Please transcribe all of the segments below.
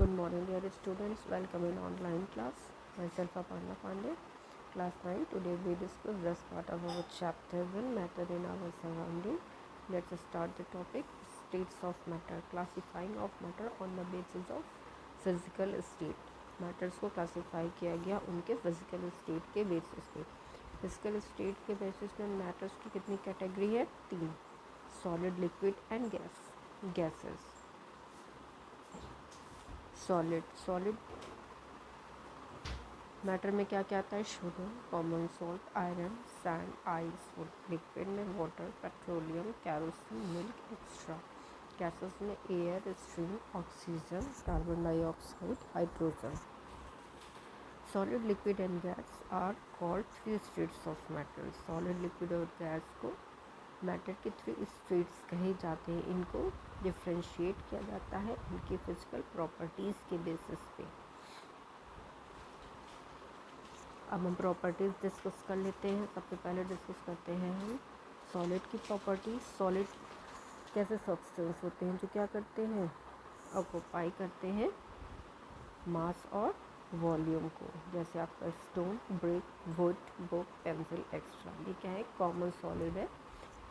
Good morning, dear students. Welcome in online class. Myself Aparna Pandey, class 9. Today we discuss rest part of our chapter 1, Matter in our surrounding. Let's start the topic, states of matter. Classifying of matter on the basis of physical state. Matters को classify किया गया उनके physical state के basis पे. Physical state के basis पे matters की कितनी कैटेगरी है? 3. Solid, liquid and gases. Solid matter में क्या क्या आता है? Sugar, common salt, iron, sand, ice, wood. Liquid में water, petroleum, kerosene, milk, extra. Gases में air, steam, oxygen, carbon dioxide, hydrogen. Solid, liquid and gas are called 3 states of matter. Solid, liquid और gas को matter के 3 states कहे जाते हैं. इनको differentiate किया जाता है इनकी फिजिकल प्रॉपर्टीज़ के बेसिस पे. अब हम प्रॉपर्टीज़ डिस्कस कर लेते हैं. सबसे पहले डिस्कस करते हैं हम सॉलिड की प्रॉपर्टीज़. सॉलिड कैसे सब्सटेंस होते हैं जो क्या करते हैं? ऑक्यूपाई करते हैं मास और वॉल्यूम को. जैसे आपका stone, brick, would, book, pencil, extra. ये क्या है? कॉमन सॉलिड है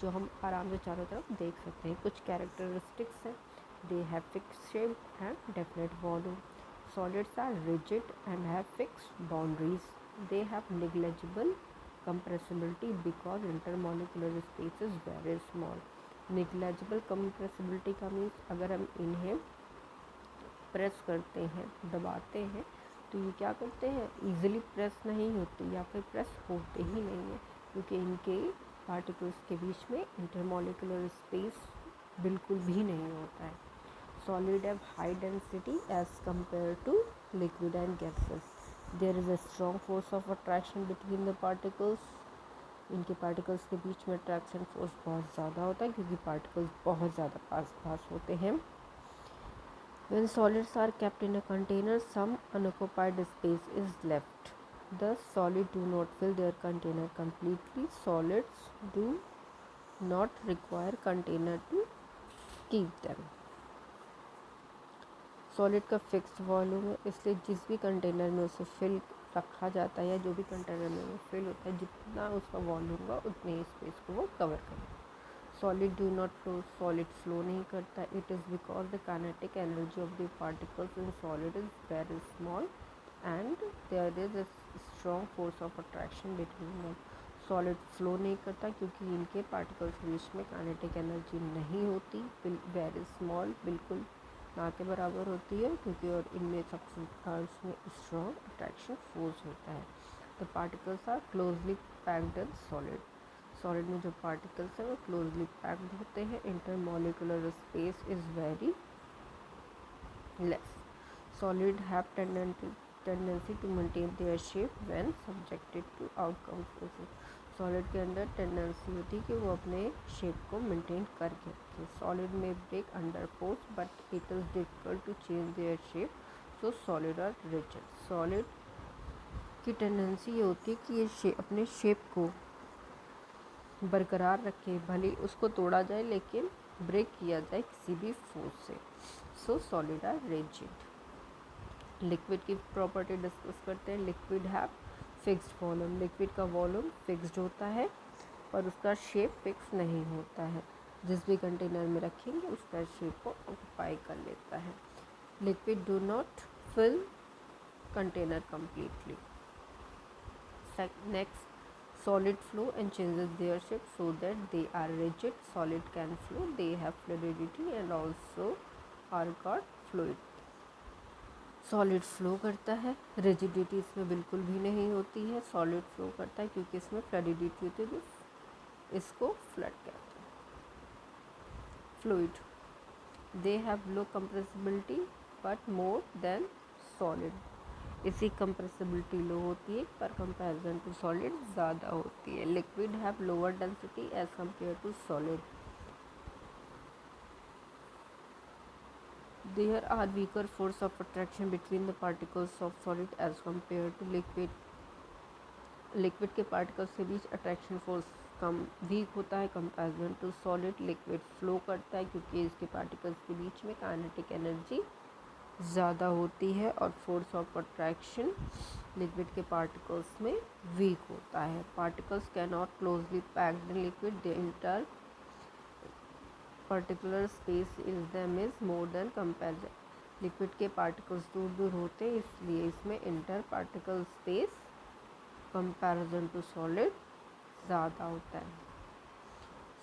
जो हम आराम से चारों तरफ देख सकते हैं. कुछ कैरेक्टरिस्टिक्स हैं. They have fix shape and definite volume. Solids are rigid and have fixed boundaries. They have negligible compressibility because intermolecular space is very small. Negligible compressibility का मीन्स अगर हम इन्हें प्रेस करते हैं, दबाते हैं, तो ये क्या करते हैं? ईजिली प्रेस नहीं होती या फिर प्रेस होते ही नहीं है क्योंकि इनके पार्टिकल्स के बीच में इंटरमॉलिक्यूलर स्पेस बिल्कुल भी नहीं होता है. Solid have high density as compare to liquid and gases. There is a strong force of attraction between the particles. इनके पार्टिकल्स के बीच में अट्रैक्शन फोर्स बहुत ज़्यादा होता है क्योंकि पार्टिकल्स बहुत ज़्यादा पास होते हैं. When solids are kept in a container, some unoccupied space is left. Thus, solids do not fill their container completely. Solids do not require container to keep them. Solid का फिक्स्ड वॉल्यूम है, इसलिए जिस भी container में उसे fill रखा जाता है या जो भी कंटेनर में वो फिल होता है, जितना उसका वॉल्यूम होगा उतने ही स्पेस को वो कवर करेगा. Solid do not flow. Solid flow नहीं करता. It is because the kinetic energy of the particles in solid is very small and there is a strong force of attraction between them. Solid flow नहीं करता क्योंकि इनके particles के बीच में kinetic energy नहीं होती. वेरी स्मॉल, बिल्कुल ना के बराबर होती है क्योंकि और इनमें सबसे इसमें स्ट्रॉन्ग अट्रैक्शन फोर्स होता है. The particles are closely packed in solid. Solid में जो पार्टिकल्स हैं वो क्लोजली पैक्ड होते हैं. Intermolecular space is very less. Solid have tendency to maintain their shape when subjected to outcome forces. Solid के अंदर टेंडेंसी होती है कि वो अपने शेप को मेंटेन करके रखें. सॉलिड में break under force but it is difficult to change their shape, so solid are rigid. Solid की टेंडेंसी ये होती है कि ये अपने शेप को बरकरार रखे, भले उसको तोड़ा जाए लेकिन ब्रेक किया जाए किसी भी फोर्स से. So solid are rigid. Liquid की प्रॉपर्टी डिस्कस करते हैं. Liquid have fixed volume. Liquid का वॉल्यूम फिक्स्ड होता है पर उसका शेप फिक्स नहीं होता है. जिस भी कंटेनर में रखेंगे उसका शेप को ऑक्यूपाई कर लेता है. Liquid do not fill container completely. Next, solid flow and changes their shape so that they are rigid. Solid can flow, they have fluidity and also are called fluid. Solid flow करता है, rigidity इसमें बिल्कुल भी नहीं होती है. Solid flow करता है क्योंकि इसमें फ्लूइडिटी होती है, इसको फ्लड कहते हैं. Fluid, they have low compressibility but more than solid. इसी कंप्रेसिबिलिटी लो होती है पर कंपैरिजन टू सॉलिड ज़्यादा होती है. Liquid have lower density as compare to solid. There are weaker force of attraction between the particles of solid as compared to liquid. लिक्विड के particles के बीच अट्रैक्शन फोर्स कम वीक होता है comparison to solid. Liquid flow करता है क्योंकि इसके पार्टिकल्स के बीच में काइनेटिक एनर्जी ज़्यादा होती है और फोर्स ऑफ अट्रैक्शन लिक्विड के पार्टिकल्स में वीक होता है। Particles can not closely packed in liquid, they inter particular space in them is more than comparison. Liquid के पार्टिकल्स दूर दूर होते हैं, इसलिए इसमें inter particle space comparison to solid ज़्यादा होता है।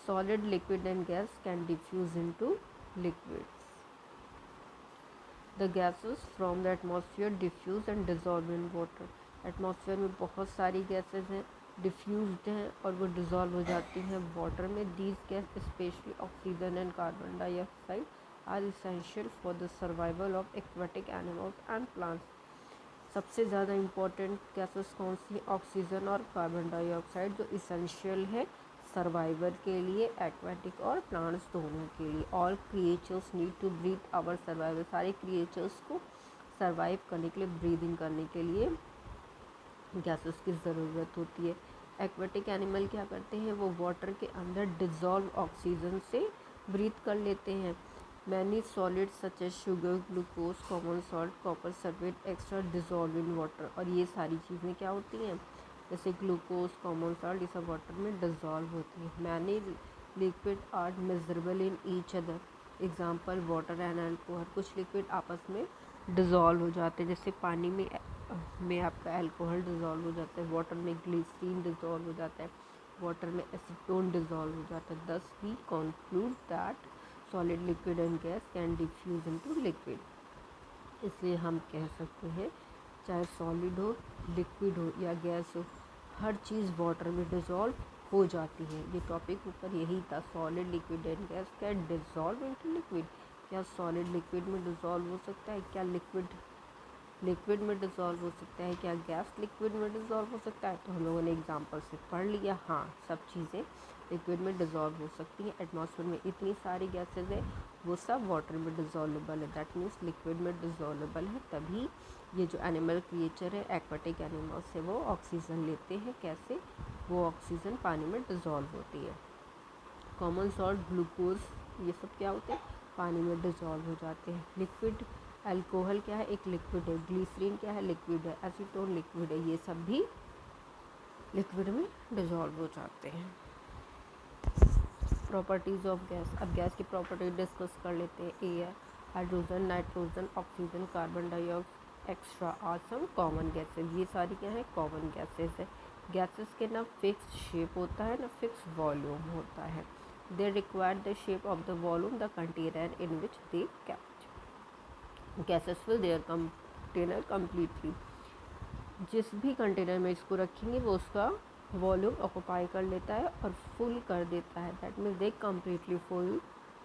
Solid, liquid and gas can diffuse into liquids. The gases from the atmosphere diffuse and dissolve in water. Atmosphere में बहुत सारी गैसेज हैं, डिफ्यूज्ड हैं और वो डिज़ोल्व हो जाती हैं वाटर में। These gas specially oxygen and carbon dioxide are essential for the survival of aquatic animals and plants. सबसे ज़्यादा इम्पॉर्टेंट गैसेस कौन सी? ऑक्सीजन और कार्बन डाइऑक्साइड, जो इसेंशियल है सर्वाइवल के लिए, एक्वेटिक और प्लांट्स दोनों के लिए। All creatures need to breathe our survival. सारे क्रिएचर्स को सर्वाइव करने के लिए, ब्रीदिंग करने के लिए गैसेस की ज़रूरत होती है। एक्वेटिक एनिमल क्या करते हैं? वो वाटर के अंदर डिज़ोल्व ऑक्सीजन से ब्रीथ कर लेते हैं। Many solids such as sugar, glucose, common salt, copper sulphate extra dissolve in water. और ये सारी चीज़ें क्या होती हैं? जैसे ग्लूकोज, कॉमन सॉल्ट, ये सब वाटर में डिज़ोल्व होती है। Many liquid are miscible in each other, example water and alcohol. कुछ लिक्विड आपस में डिज़ोल्व हो जाते हैं, जैसे पानी में आपका अल्कोहल डिज़ोल्व हो जाता है, वाटर में ग्लिसरीन डिज़ोल्व हो जाता है, वाटर में एसीटोन डिज़ोल्व हो जाता है। Thus we conclude that solid, liquid and gas can diffuse into liquid. इसलिए हम कह सकते हैं चाहे सॉलिड हो, लिक्विड हो या गैस हो, हर चीज़ वाटर में डिज़ोल्व हो जाती है। ये टॉपिक ऊपर यही था, solid, liquid and gas can dissolve into liquid. क्या सॉलिड लिक्विड में डिज़ोल्व हो सकता है? क्या लिक्विड में डिज़ोल्व हो सकता है? क्या गैस लिक्विड में डिज़ोल्व हो सकता है? तो हम लोगों ने एग्जांपल से पढ़ लिया। हाँ, सब चीज़ें लिक्विड में डिज़ोल्व हो सकती हैं। एटमॉस्फेयर में इतनी सारी गैसेज है, वो सब वाटर में डिज़ोल्वेबल है। दैट मीन्स लिक्विड में डिज़ोल्वेबल है, तभी ये जो एनिमल क्रिएचर है, एक्वेटिक एनिमल्स है, वो ऑक्सीजन लेते हैं। कैसे? वो ऑक्सीजन पानी में डिज़ोल्व होती है। कॉमन सॉल्ट, ग्लूकोज, ये सब क्या होते हैं? पानी में डिज़ोल्व हो जाते हैं। लिक्विड, अल्कोहल क्या है? एक लिक्विड है। ग्लिसरीन क्या है? लिक्विड है। एसीटोन लिक्विड है। ये सब भी लिक्विड में डिज़ोल्व हो जाते हैं। Properties of gas. अब गैस की प्रॉपर्टी डिस्कस कर लेते हैं। Air, hydrogen, nitrogen, oxygen, carbon dioxide extra are some common gases. ये सारी क्या है? कॉमन गैसेज है। गैसेस के ना फिक्स शेप होता है, ना फिक्स वॉल्यूम होता है। They require the shape of the volume the container in which they kept. Gases fill their container completely. जिस भी कंटेनर में इसको रखेंगे वो उसका वॉल्यूम ऑक्यूपाई कर लेता है और फुल कर देता है। That means they completely full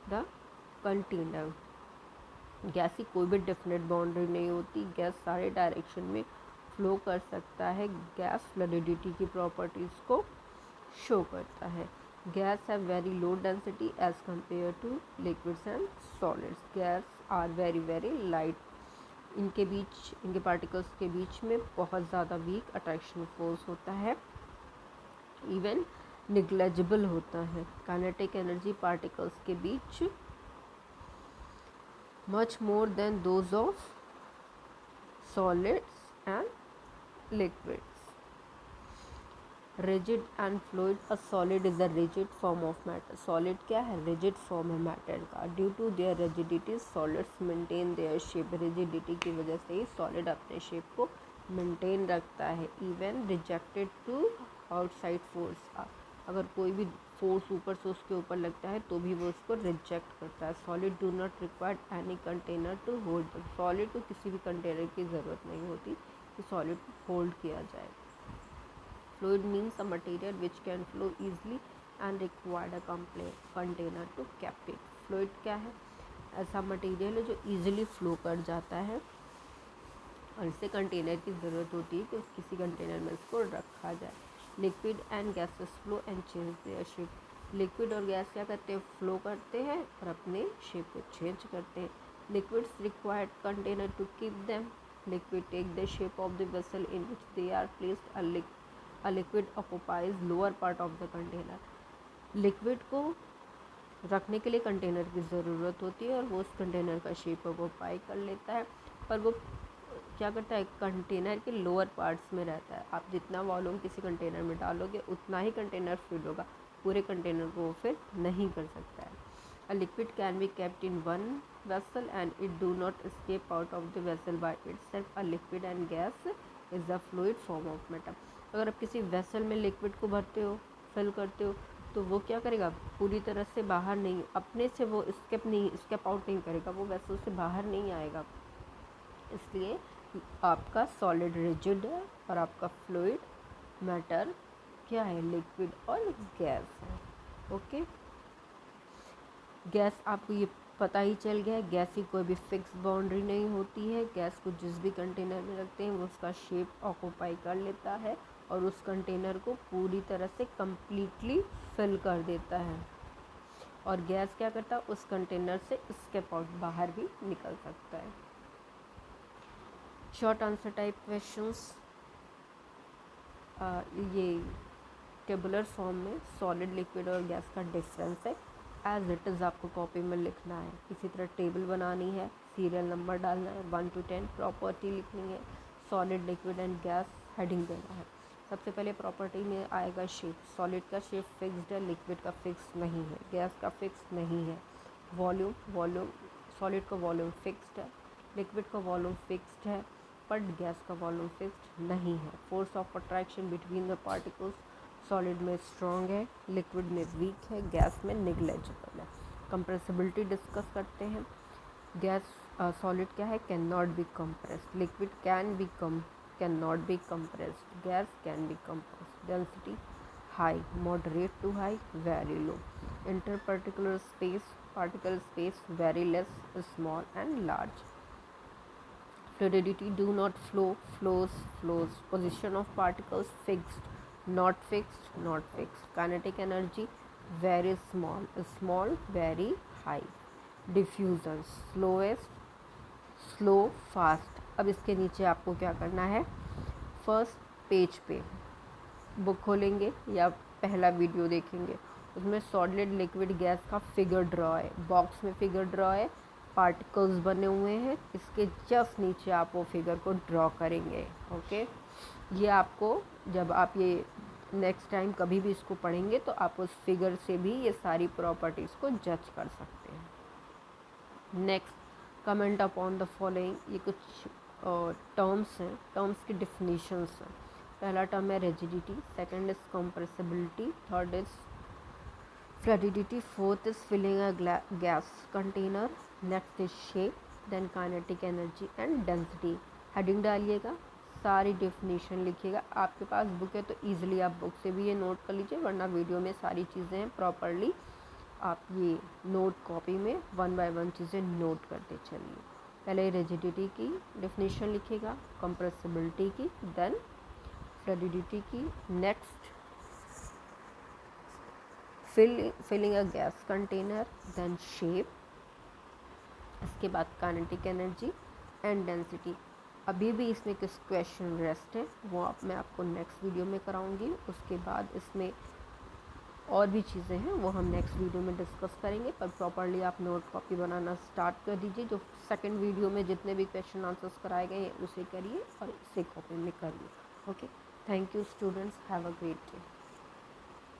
the container. Gas की कोई भी डेफिनेट बाउंड्री नहीं होती। गैस सारे डायरेक्शन में फ्लो कर सकता है। गैस फ्लूइडिटी की प्रॉपर्टीज़ को शो करता है। Gas have very low density as compare to liquids and solids. Gas are very very light. इनके पार्टिकल्स के बीच में बहुत ज़्यादा वीक अट्रैक्शन फोर्स होता है, इवन निग्लेजिबल होता है। काइनेटिक एनर्जी पार्टिकल्स के बीच much more than those of solids and liquids. Rigid and fluid. A solid is a rigid form of matter. Solid क्या है? Rigid form है matter का. Due to their rigidity, solids maintain their shape. Rigidity की वजह से ही solid अपने shape को maintain रखता है. Even rejected to outside force. अगर कोई भी फोर्स ऊपर से उसके ऊपर लगता है तो भी वो उसको रिजेक्ट करता है। Solid do not require any container to hold. Solid को किसी भी कंटेनर की ज़रूरत नहीं होती कि सॉलिड को होल्ड किया जाए। Fluid means a material which can flow easily and required a container to kept it. Fluid क्या है? ऐसा मटेरियल है जो ईजिली फ्लो कर जाता है और इसे कंटेनर की ज़रूरत होती है कि किसी कंटेनर में इसको रखा जाए। Liquid and gases flow and change their shape. Liquid और गैस क्या करते हैं? फ्लो करते हैं और अपने शेप को चेंज करते हैं। Liquids required container to keep them. Liquid take the shape of the vessel in which they are placed. A liquid occupies lower part of the container. Liquid को रखने के लिए कंटेनर की ज़रूरत होती है और वो उस कंटेनर का शेप ऑक्यूपाई कर लेता है, पर वो क्या करता है, कंटेनर के लोअर पार्ट्स में रहता है। आप जितना वॉल्यूम किसी कंटेनर में डालोगे उतना ही कंटेनर फिल होगा, पूरे कंटेनर को वो फिल नहीं कर सकता है। A liquid can be kept in one vessel and it do not escape out of the vessel by itself. A liquid and gas is the fluid form of matter. अगर आप किसी vessel में liquid को भरते हो, fill करते हो, तो वो क्या करेगा, पूरी तरह से बाहर नहीं, अपने से वो स्केप आउट नहीं करेगा, वो वेसल से बाहर नहीं आएगा। इसलिए आपका सॉलिड रिजिड है और आपका फ्लूइड मैटर क्या है, लिक्विड और गैस है। ओके, गैस आपको ये पता ही चल गया है, गैस की कोई भी फिक्स बाउंड्री नहीं होती है। गैस को जिस भी कंटेनर में रखते हैं वो उसका शेप ऑक्यूपाई कर लेता है और उस कंटेनर को पूरी तरह से कम्प्लीटली फिल कर देता है। और गैस क्या करता है, उस कंटेनर से स्केप आउट बाहर भी निकल सकता है। शॉर्ट आंसर टाइप क्वेश्चंस, ये टेबुलर फॉर्म में सॉलिड, लिक्विड और गैस का डिफरेंस है। एज इट इज़ आपको कॉपी में लिखना है। इसी तरह टेबल बनानी है, सीरियल नंबर डालना है, 1 to 10, प्रॉपर्टी लिखनी है, solid, liquid and gas heading देना है। सबसे पहले प्रॉपर्टी में आएगा शेप। सॉलिड का शेप फिक्स्ड है, लिक्विड का फिक्स नहीं है, गैस का फिक्स नहीं है। वॉल्यूम सॉलिड का वॉल्यूम फिक्स्ड है, लिक्विड का वॉल्यूम फिक्स्ड है, बट गैस का वॉल्यूम फिक्स्ड नहीं है। Force of attraction between the particles solid में स्ट्रॉन्ग है, लिक्विड में वीक है, गैस में निग्लेजिबल है। कंप्रेसिबिलिटी डिस्कस करते हैं। गैस सॉलिड क्या है, can not be compressed, liquid can not be compressed, gas can be compressed. Density high, moderate to high, very low. Inter particular space, particle space very less, small and large. Fluidity do not flows. Position of particles fixed, not fixed. Kinetic energy very small, very high. Diffusion slow, fast. अब इसके नीचे आपको क्या करना है, first page पे book खोलेंगे या पहला वीडियो देखेंगे, उसमें सॉलिड, लिक्विड, गैस का फिगर ड्रॉ है, बॉक्स में फिगर ड्रॉ है, पार्टिकल्स बने हुए हैं, इसके जस्ट नीचे आप वो फिगर को ड्रॉ करेंगे। ओके, ये आपको जब आप ये नेक्स्ट टाइम कभी भी इसको पढ़ेंगे तो आप उस फिगर से भी ये सारी प्रॉपर्टीज़ को जज कर सकते हैं। Next, comment upon the following, ये कुछ टर्म्स हैं, टर्म्स की डिफिनीशंस हैं। पहला टर्म है rigidity, second is compressibility, third is fluidity, fourth is filling a gas container, next is shape, then kinetic energy and density. Heading डालिएगा, सारी definition लिखिएगा। आपके पास बुक है तो ईजिली आप बुक से भी ये नोट कर लीजिए, वरना वीडियो में सारी चीज़ें हैं, प्रॉपरली आप ये नोट कॉपी में 1 by 1 चीज़ें नोट करते चलिए। पहले रिजिडिटी की डेफिनेशन लिखिएगा, कंप्रेसिबिलिटी की, देन फ्लूइडिटी की, next filling a gas container, then shape, इसके बाद काइनेटिक एनर्जी एंड डेंसिटी। अभी भी इसमें कुछ क्वेश्चन रेस्ट है, वो मैं आपको नेक्स्ट वीडियो में कराऊंगी। उसके बाद इसमें और भी चीज़ें हैं, वो हम नेक्स्ट वीडियो में डिस्कस करेंगे। पर प्रॉपरली आप नोट कॉपी बनाना स्टार्ट कर दीजिए। जो सेकंड वीडियो में जितने भी क्वेश्चन आंसर्स कराए गए हैं उसे करिए और इसे कॉपी में करिए। Okay, thank you students, have a great day.